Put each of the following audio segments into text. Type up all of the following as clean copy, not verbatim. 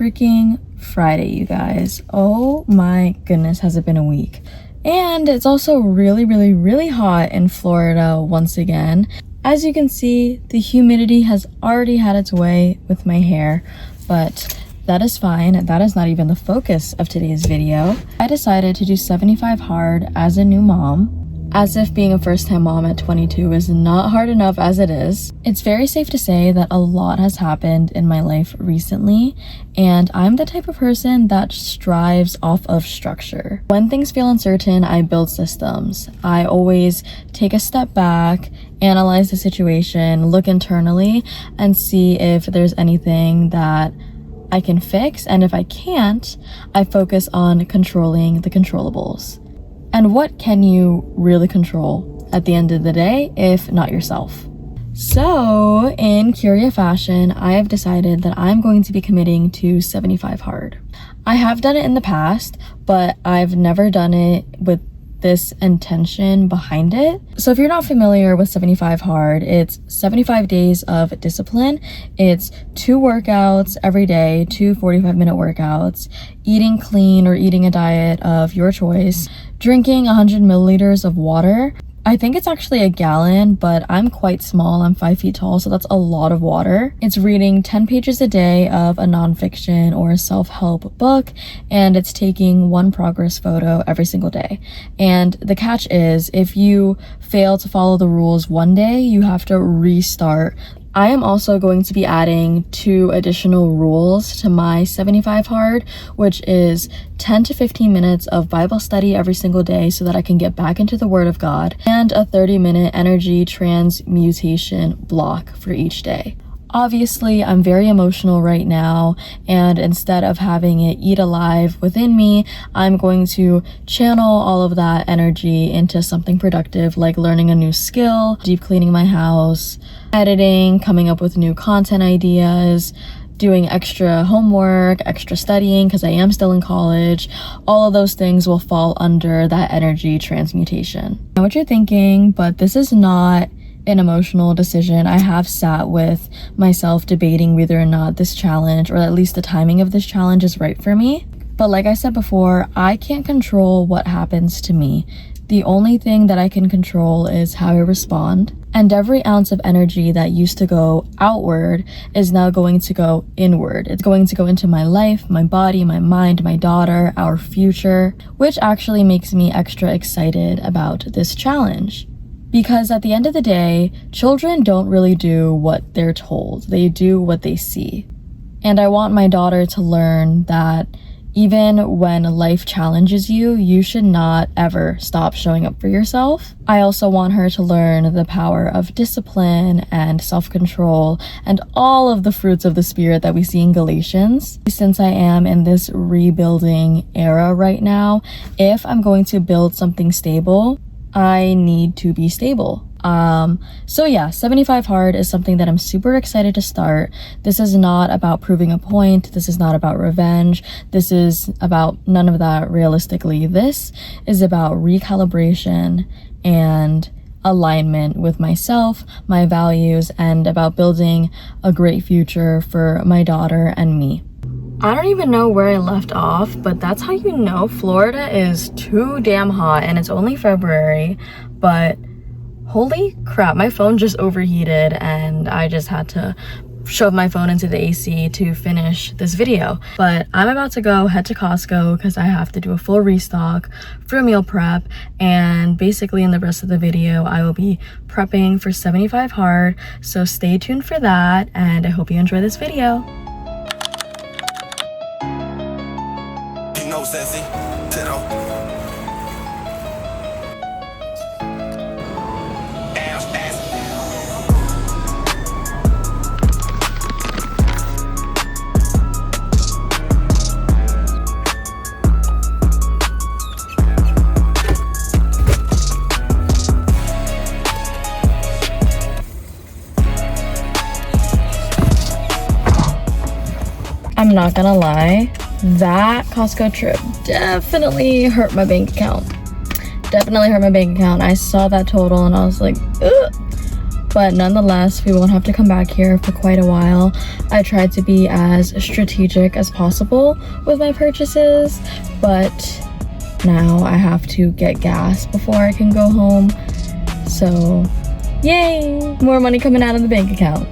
freaking Friday, you guys. Oh my goodness, has it been a week? And it's also really hot in Florida once again. As you can see, the humidity has already had its way with my hair, but that is fine. That is not even the focus of today's video. I decided to do 75 hard as a new mom. As if being a first-time mom at 22 is not hard enough as it is. It's very safe to say that a lot has happened in my life recently, and I'm the type of person that strives off of structure. When things feel uncertain, I build systems. I always take a step back, analyze the situation, look internally, and see if there's anything that I can fix, and if I can't, I focus on controlling the controllables. And what can you really control at the end of the day, if not yourself? So, in Curia fashion, I have decided that I'm going to be committing to 75 hard. I have done it in the past, but I've never done it with this intention behind it. So if you're not familiar with 75 hard, it's 75 days of discipline. It's 2 workouts every day, 2 45-minute workouts, eating clean or eating a diet of your choice, drinking 100 milliliters of water. I think it's actually a gallon, but I'm quite small. I'm 5 feet tall, so that's a lot of water. It's reading 10 pages a day of a nonfiction or a self-help book, and it's taking 1 progress photo every single day. And the catch is, if you fail to follow the rules one day, you have to restart. I am also going to be adding 2 additional rules to my 75 hard, which is 10 to 15 minutes of Bible study every single day so that I can get back into the Word of God, and a 30-minute energy transmutation block for each day. Obviously, I'm very emotional right now, and instead of having it eat alive within me, I'm going to channel all of that energy into something productive, like learning a new skill, deep cleaning my house, editing, coming up with new content ideas, doing extra homework, extra studying because I am still in college. All of those things will fall under that energy transmutation. I know what you're thinking, but this is not an emotional decision. I have sat with myself debating whether or not this challenge, or at least the timing of this challenge, is right for me. But like I said before, I can't control what happens to me. The only thing that I can control is how I respond. And every ounce of energy that used to go outward is now going to go inward. It's going to go into my life, my body, my mind, my daughter, our future, which actually makes me extra excited about this challenge. Because at the end of the day, children don't really do what they're told. They do what they see. And I want my daughter to learn that even when life challenges you, you should not ever stop showing up for yourself. I also want her to learn the power of discipline and self-control and all of the fruits of the Spirit that we see in Galatians. Since I am in this rebuilding era right now, if I'm going to build something stable, I need to be stable. So yeah, 75 hard is something that I'm super excited to start. This is not about proving a point. This is not about revenge. This is about none of that realistically. This is about recalibration and alignment with myself, my values, and about building a great future for my daughter and me. I don't even know where I left off, but that's how you know Florida is too damn hot, and it's only February, but holy crap, my phone just overheated and I just had to shove my phone into the AC to finish this video. But I'm about to go head to Costco because I have to do a full restock for meal prep, and basically in the rest of the video I will be prepping for 75 hard, so stay tuned for that, and I hope you enjoy this video. I'm not gonna lie, that Costco trip definitely hurt my bank account. I saw that total and I was like, ugh. but nonetheless, we won't have to come back here for quite a while. I tried to be as strategic as possible with my purchases, but now I have to get gas before I can go home. So, yay! More money coming out of the bank account.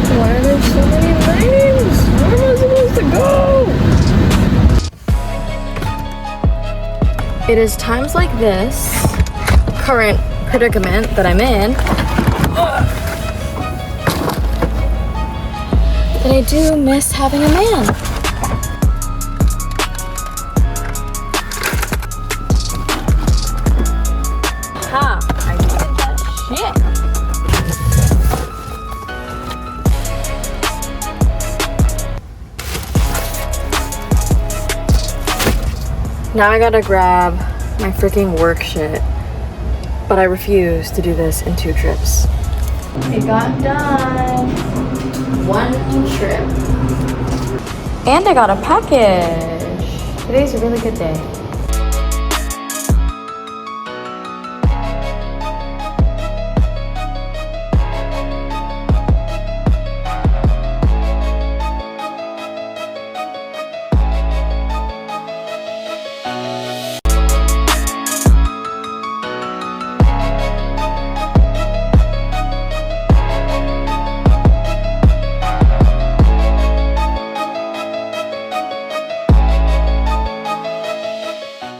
Why are there so many lanes? Where am I supposed to go? It is times like this, current predicament that I'm in, that I do miss having a man. Ha! I needed that shit. Now I gotta grab my freaking work shit, but I refuse to do this in 2 trips. It got done. 1 trip. And I got a package. Today's a really good day.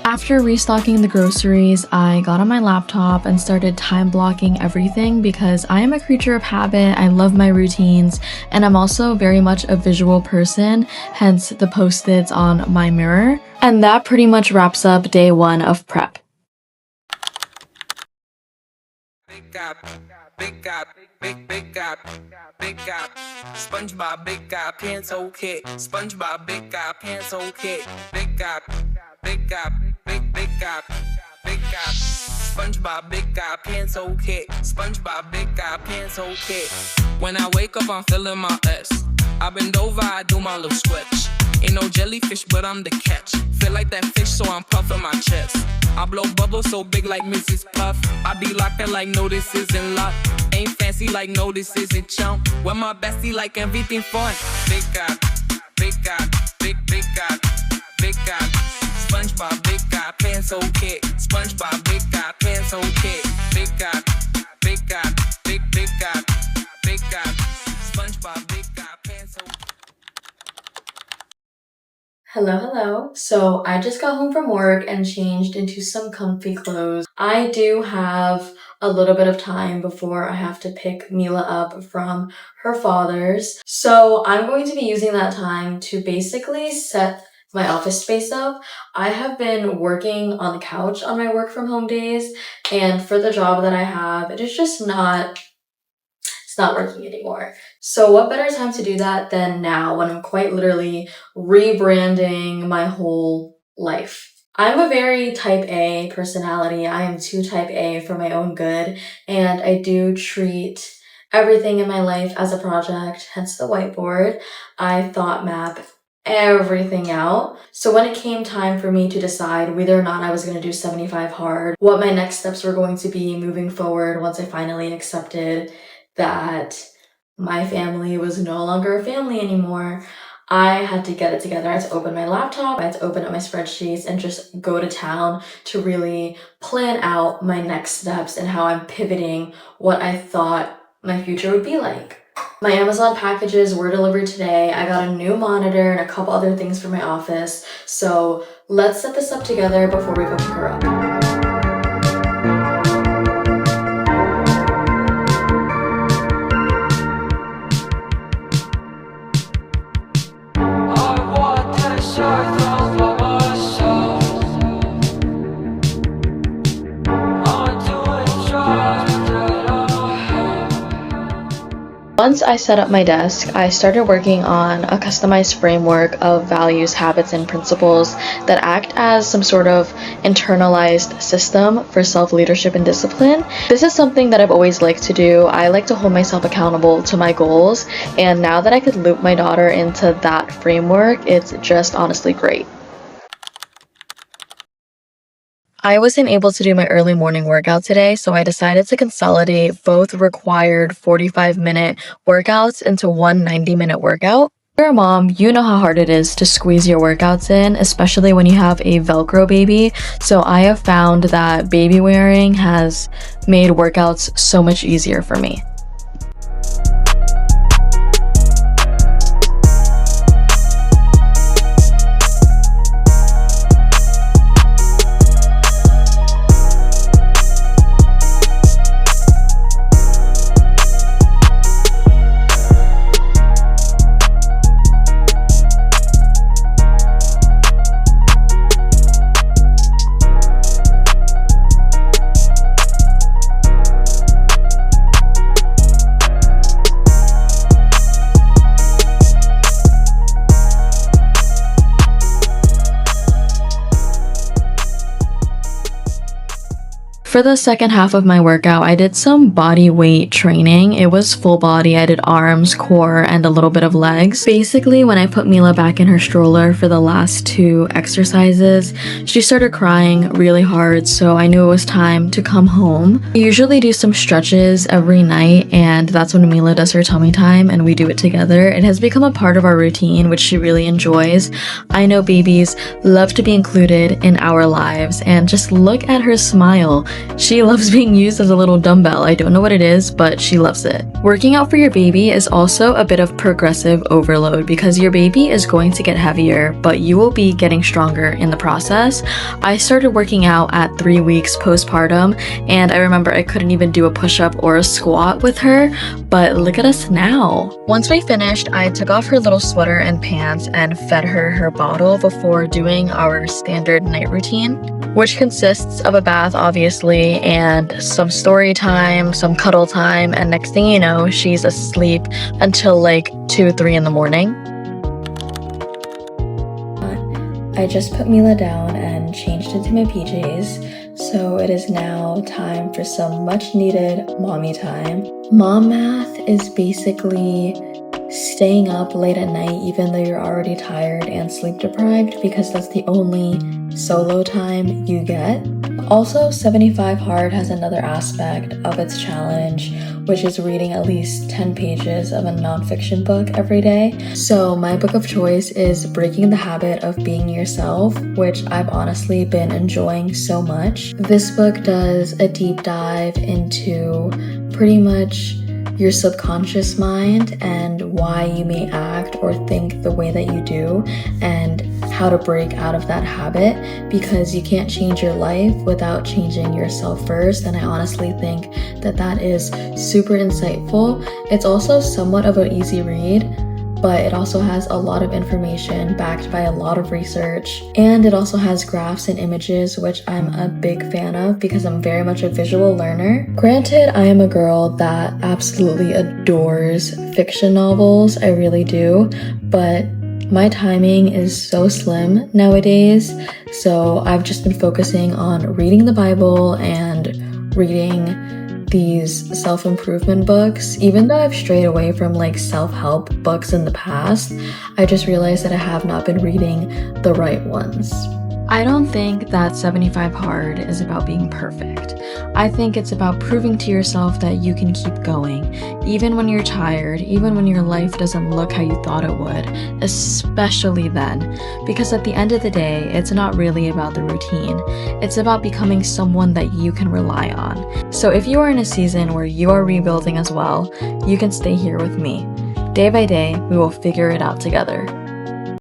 After restocking the groceries, I got on my laptop and started time blocking everything because I am a creature of habit. I love my routines, and I'm also very much a visual person, hence the post-its on my mirror. And that pretty much wraps up day 1 of prep. Big up, big up, big up, big up. SpongeBob, big up, pants okay. SpongeBob, big up, pants okay. Big up, big up, big up, big up. SpongeBob, big up, pants okay. SpongeBob, big up, pants okay. When I wake up, I'm feeling my S. I bend over, I do my little stretch. Ain't no jellyfish, but I'm the catch. Feel like that fish, so I'm puffing my chest. I blow bubbles so big like Mrs. Puff. I be locking like no, this isn't luck. Ain't fancy like no, this isn't chump. With my bestie like everything fun. Big up, big up, big up, big up. SpongeBob, big up, pants okay. SpongeBob, big up, pants okay. Big up, big up, big up, big up. SpongeBob, big up, pants okay. Hello. So I just got home from work and changed into some comfy clothes. I do have a little bit of time before I have to pick Mila up from her father's. So I'm going to be using that time to basically set my office space up. I have been working on the couch on my work from home days, and for the job that I have, it is just not working anymore. So what better time to do that than now when I'm quite literally rebranding my whole life. I'm a very type A personality. I am too type A for my own good, and I do treat everything in my life as a project, hence the whiteboard. I thought map everything out. So when it came time for me to decide whether or not I was going to do 75 hard, what my next steps were going to be moving forward once I finally accepted that my family was no longer a family anymore, I had to get it together. I had to open my laptop, I had to open up my spreadsheets and just go to town to really plan out my next steps and how I'm pivoting what I thought my future would be like. My Amazon packages were delivered today. I got a new monitor and a couple other things for my office. So let's set this up together before we go pick her up. Once I set up my desk, I started working on a customized framework of values, habits, and principles that act as some sort of internalized system for self-leadership and discipline. This is something that I've always liked to do. I like to hold myself accountable to my goals, and now that I could loop my daughter into that framework, it's just honestly great. I wasn't able to do my early morning workout today, so I decided to consolidate both required 45-minute workouts into one 90-minute workout. If you're a mom, you know how hard it is to squeeze your workouts in, especially when you have a Velcro baby. So I have found that baby wearing has made workouts so much easier for me. For the second half of my workout, I did some body weight training. It was full body. I did arms, core, and a little bit of legs. Basically, when I put Mila back in her stroller for the last 2 exercises, she started crying really hard, so I knew it was time to come home. I usually do some stretches every night, and that's when Mila does her tummy time, and we do it together. It has become a part of our routine, which she really enjoys. I know babies love to be included in our lives, and just look at her smile. She loves being used as a little dumbbell. I don't know what it is, but she loves it. Working out for your baby is also a bit of progressive overload because your baby is going to get heavier, but you will be getting stronger in the process. I started working out at 3 weeks postpartum, and I remember I couldn't even do a push-up or a squat with her, but look at us now. Once we finished, I took off her little sweater and pants and fed her bottle before doing our standard night routine, which consists of a bath, obviously, and some story time, some cuddle time, and next thing you know, she's asleep until like 2 or 3 in the morning. I just put Mila down and changed into my PJs, so it is now time for some much needed mommy time. Mom math is basically staying up late at night even though you're already tired and sleep deprived, because that's the only solo time you get. Also, 75 Hard has another aspect of its challenge, which is reading at least 10 pages of a nonfiction book every day. So my book of choice is Breaking the Habit of Being Yourself, which I've honestly been enjoying so much. This book does a deep dive into pretty much your subconscious mind and why you may act or think the way that you do, and how to break out of that habit, because you can't change your life without changing yourself first. And I honestly think that that is super insightful. It's also somewhat of an easy read, but it also has a lot of information backed by a lot of research, and it also has graphs and images, which I'm a big fan of because I'm very much a visual learner. Granted, I am a girl that absolutely adores fiction novels, I really do, but my timing is so slim nowadays, so I've just been focusing on reading the Bible and reading these self-improvement books. Even though I've strayed away from like self-help books in the past, I just realized that I have not been reading the right ones. I don't think that 75 Hard is about being perfect. I think it's about proving to yourself that you can keep going, even when you're tired, even when your life doesn't look how you thought it would, especially then. Because at the end of the day, it's not really about the routine. It's about becoming someone that you can rely on. So if you are in a season where you are rebuilding as well, you can stay here with me. Day by day, we will figure it out together.